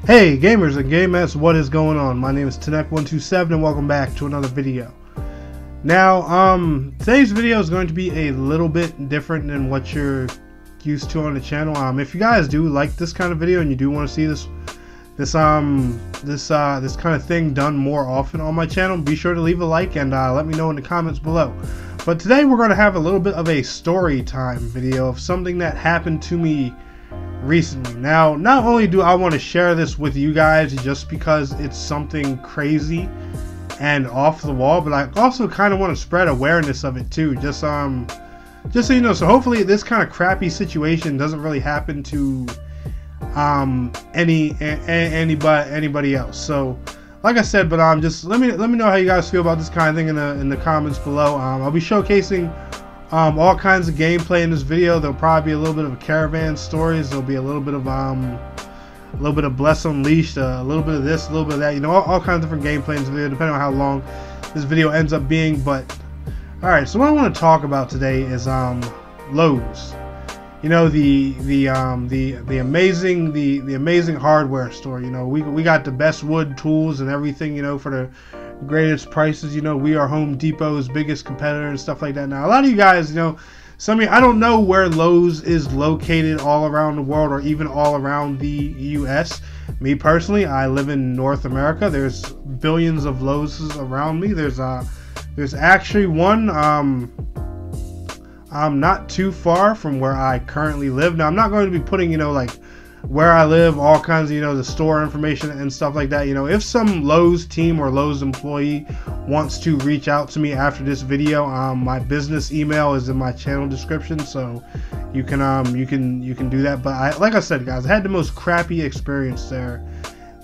Hey gamers and gamettes, what is going on? My name is Tenek127 and welcome back to another video. Now, today's video is going to be a little bit different than what you're used to on the channel. If you guys do like this kind of video and you do want to see this kind of thing done more often on my channel, be sure to leave a like and let me know in the comments below. But today we're going to have a little bit of a story time video of something that happened to me recently. Now, not only do I want to share this with you guys just because it's something crazy and off the wall, but I also kind of want to spread awareness of it too, just so you know. So hopefully this kind of crappy situation doesn't really happen to anybody else. So like I said, but just let me know how you guys feel about this kind of thing in the comments below. I'll be showcasing all kinds of gameplay in this video. There'll probably be a little bit of caravan stories. There'll be a little bit of Bless Unleashed, a little bit of this, a little bit of that. You know, all kinds of different gameplay in this video, depending on how long this video ends up being. But all right, so what I want to talk about today is Lowe's. You know, the amazing hardware store. You know, we got the best wood tools and everything. You know, for the greatest prices. You know, we are Home Depot's biggest competitor and stuff like that. Now, a lot of you guys, you know, some of you, I don't know where Lowe's is located all around the world or even all around the US. Me personally, I live in North America. There's billions of Lowe's around me. There's actually one not too far from where I currently live. Now, I'm not going to be putting, you know, like where I live, all kinds of, you know, the store information and stuff like that. You know, if some Lowe's team or Lowe's employee wants to reach out to me after this video, my business email is in my channel description, so you can do that. But like I said, guys, I had the most crappy experience there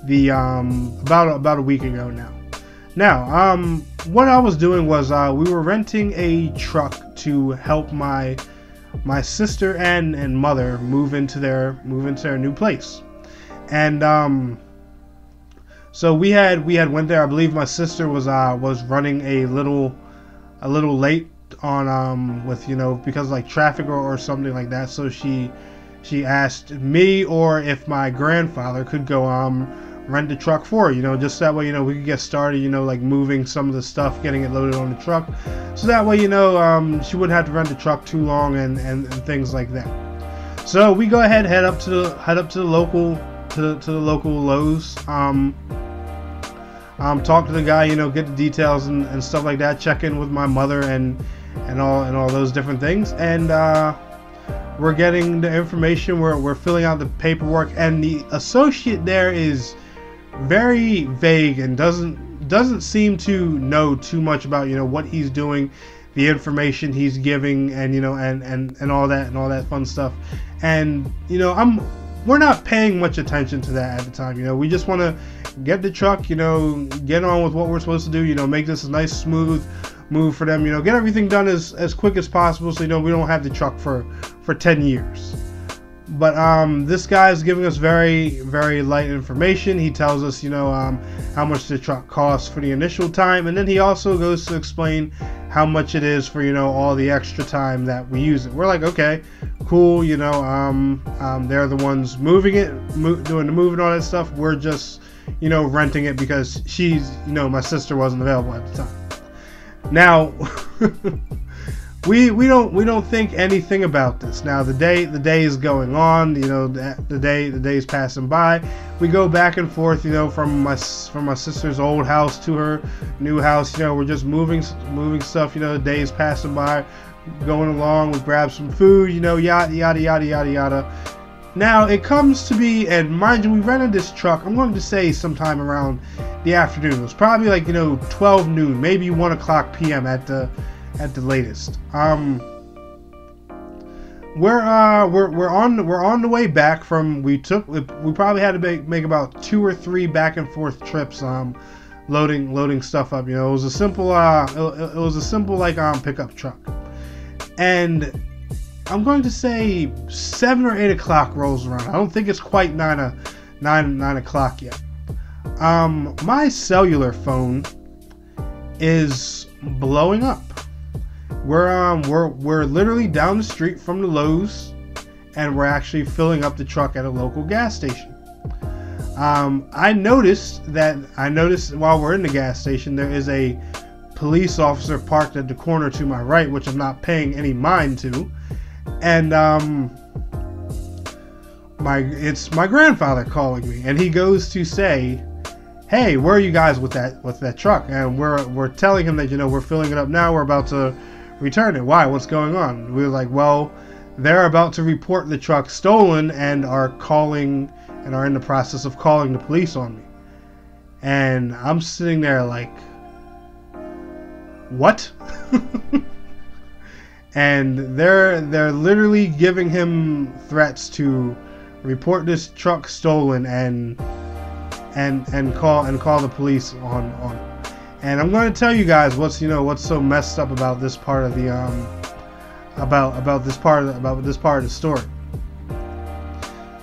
about a week ago now. Now, what I was doing was we were renting a truck to help my sister and mother move into their new place. And so we had went there. I believe my sister was running a little late on with, you know, because of like traffic or something like that. So she asked me or if my grandfather could go rent the truck for her, you know, just that way, you know, we could get started, you know, like moving some of the stuff, getting it loaded on the truck, so that way, you know, she wouldn't have to rent the truck too long and things like that. So we go ahead, head up to the local Lowe's, talk to the guy, you know, get the details and stuff like that, check in with my mother and all those different things, and we're getting the information, we're filling out the paperwork, and the associate there is very vague and doesn't seem to know too much about, you know, what he's doing, the information he's giving, and, you know, and all that fun stuff. And, you know, we're not paying much attention to that at the time. You know, we just want to get the truck, you know, get on with what we're supposed to do, you know, make this a nice smooth move for them, you know, get everything done as quick as possible, so, you know, we don't have the truck for 10 years. But this guy is giving us very, very light information. He tells us, you know, how much the truck costs for the initial time, and then he also goes to explain how much it is for, you know, all the extra time that we use it. We're like, okay, cool, you know, they're the ones moving it, doing the moving, all that stuff. We're just, you know, renting it because she's, you know, my sister wasn't available at the time. Now, we don't think anything about this. Now the day is going on, you know, the day is passing by. We go back and forth, you know, from my sister's old house to her new house. You know, we're just moving stuff. You know, the day is passing by, going along. We grab some food, you know, yada yada yada yada yada. Now it comes to be, and mind you, we rented this truck, I'm going to say sometime around the afternoon. It was probably like, you know, 12 noon, maybe 1 o'clock p.m. at the latest. We're on the way back from, we probably had to make about 2 or 3 back and forth trips, loading stuff up. You know, it was a simple like pickup truck. And I'm going to say 7 or 8 o'clock rolls around. I don't think it's quite 9 o'clock yet. My cellular phone is blowing up. We're literally down the street from the Lowe's, and we're actually filling up the truck at a local gas station. I noticed while we're in the gas station, there is a police officer parked at the corner to my right, which I'm not paying any mind to, and it's my grandfather calling me, and he goes to say, "Hey, where are you guys with that truck?" And we're telling him that, we're filling it up now. We're about to return it. Why? What's going on? We were like, well, they're about to report the truck stolen and are in the process of calling the police on me. And I'm sitting there like, what? And they're literally giving him threats to report this truck stolen and call the police on. And I'm going to tell you guys what's so messed up about this part of the about this part of the story.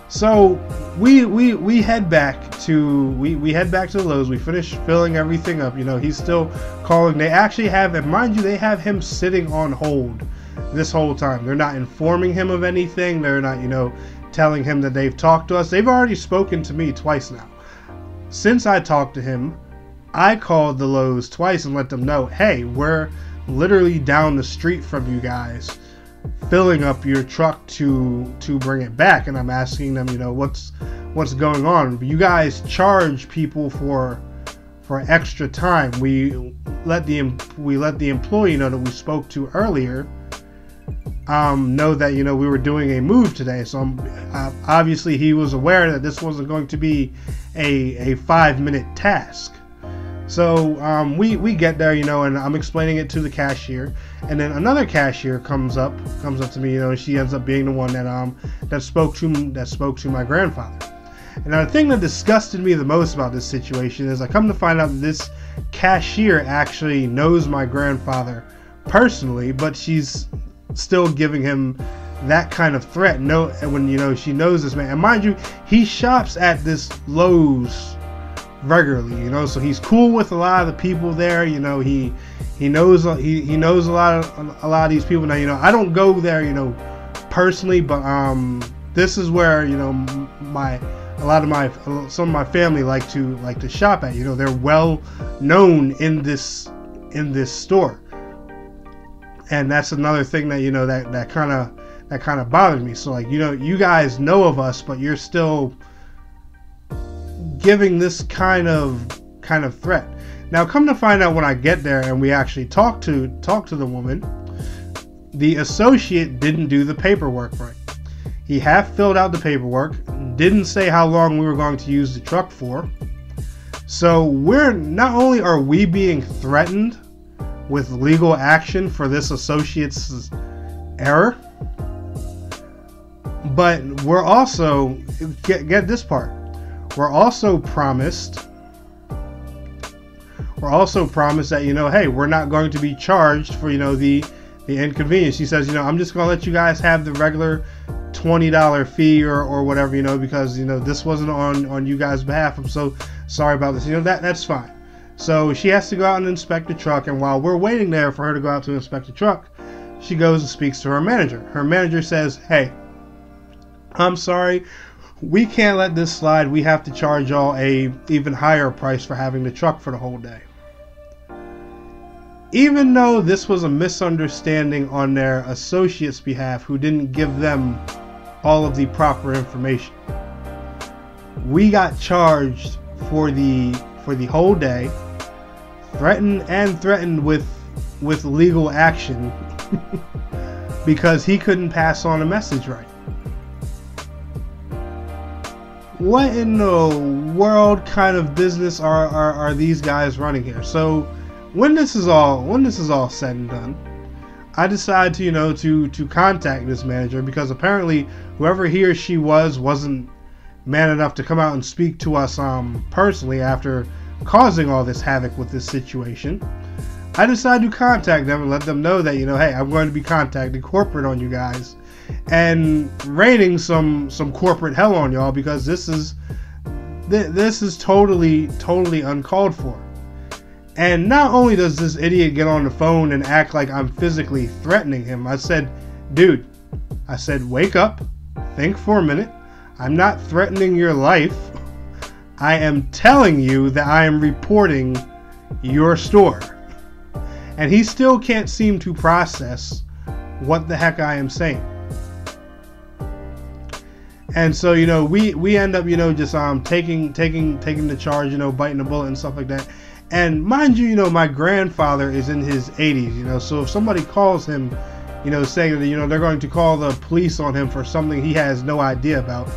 So we head back to the Lowe's. We finish filling everything up. He's still calling. They actually have, and mind you, they have him sitting on hold this whole time. They're not informing him of anything. They're not telling him that they've talked to us. They've already spoken to me twice now. Since I talked to him, I called the Lowe's twice and let them know, hey, we're literally down the street from you guys, filling up your truck to bring it back. And I'm asking them, what's going on? You guys charge people for extra time. We let the employee know that we spoke to earlier know that we were doing a move today. So obviously he was aware that this wasn't going to be a 5-minute task. So we get there, and I'm explaining it to the cashier, and then another cashier comes up to me, and she ends up being the one that spoke to my grandfather. And the thing that disgusted me the most about this situation is I come to find out that this cashier actually knows my grandfather personally, but she's still giving him that kind of threat. No, when she knows this man, and mind you, he shops at this Lowe's regularly, so he's cool with a lot of the people there. He knows a lot of these people. Now, I don't go there, personally, but this is where some of my family like to shop at. They're well known in this store, and that's another thing that that kind of bothers me. So you guys know of us, but you're still giving this kind of threat. Now, come to find out, when I get there and we actually talk to the woman, the associate didn't do the paperwork right. He half filled out the paperwork, didn't say how long we were going to use the truck for. So not only are we being threatened with legal action for this associate's error, but we're also, get this part, we're also promised that, hey, we're not going to be charged for, the inconvenience. She says, I'm just going to let you guys have the regular $20 fee or whatever, because, this wasn't on you guys' behalf. I'm so sorry about this. That's fine. So she has to go out and inspect the truck. And while we're waiting there for her to go out to inspect the truck, she goes and speaks to her manager. Her manager says, hey, I'm sorry, we can't let this slide. We have to charge y'all a even higher price for having the truck for the whole day. Even though this was a misunderstanding on their associate's behalf, who didn't give them all of the proper information, we got charged for the whole day, threatened with legal action because he couldn't pass on a message right. What in the world kind of business are these guys running here? So when this is all said and done, I decide to contact this manager, because apparently whoever he or she wasn't man enough to come out and speak to us personally after causing all this havoc with this situation. I decide to contact them and let them know that, hey, I'm going to be contacting corporate on you guys and raining some corporate hell on y'all, because this is totally uncalled for. And not only does this idiot get on the phone and act like I'm physically threatening him, I said, dude, wake up, think for a minute. I'm not threatening your life. I am telling you that I am reporting your store. And he still can't seem to process what the heck I am saying. And so, you know, we end up, you know, just taking the charge, you know, biting the bullet and stuff like that. And mind you, you know, my grandfather is in his 80s, you know, so if somebody calls him, you know, saying that, you know, they're going to call the police on him for something he has no idea about,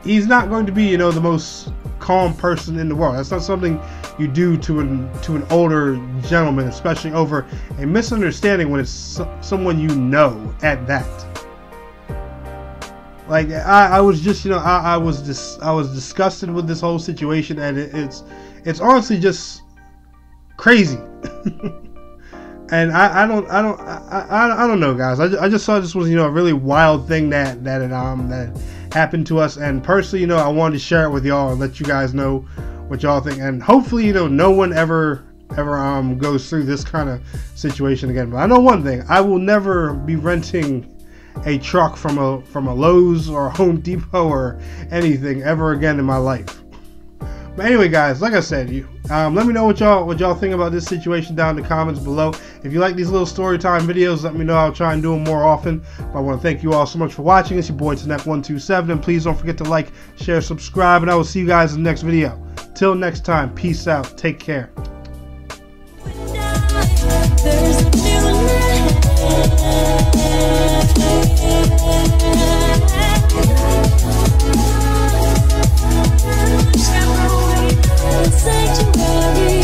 he's not going to be, you know, the most calm person in the world. That's not something you do to an older gentleman, especially over a misunderstanding when it's someone you know at that. Like, I was just, you know, I was disgusted with this whole situation, and it's honestly just crazy. And I don't know, guys. I just thought this was, you know, a really wild thing that happened to us, and personally, you know, I wanted to share it with y'all and let you guys know what y'all think, and hopefully, you know, no one ever goes through this kind of situation again. But I know one thing: I will never be renting a truck from a Lowe's or a Home Depot or anything ever again in my life. But anyway, guys, like I said, let me know what y'all think about this situation down in the comments below. If you like these little story time videos, let me know. I'll try and do them more often. But I want to thank you all so much for watching. It's your boy Tanek127, and please don't forget to like, share, subscribe, and I will see you guys in the next video. Till next time, peace out, take care. Sanctuary.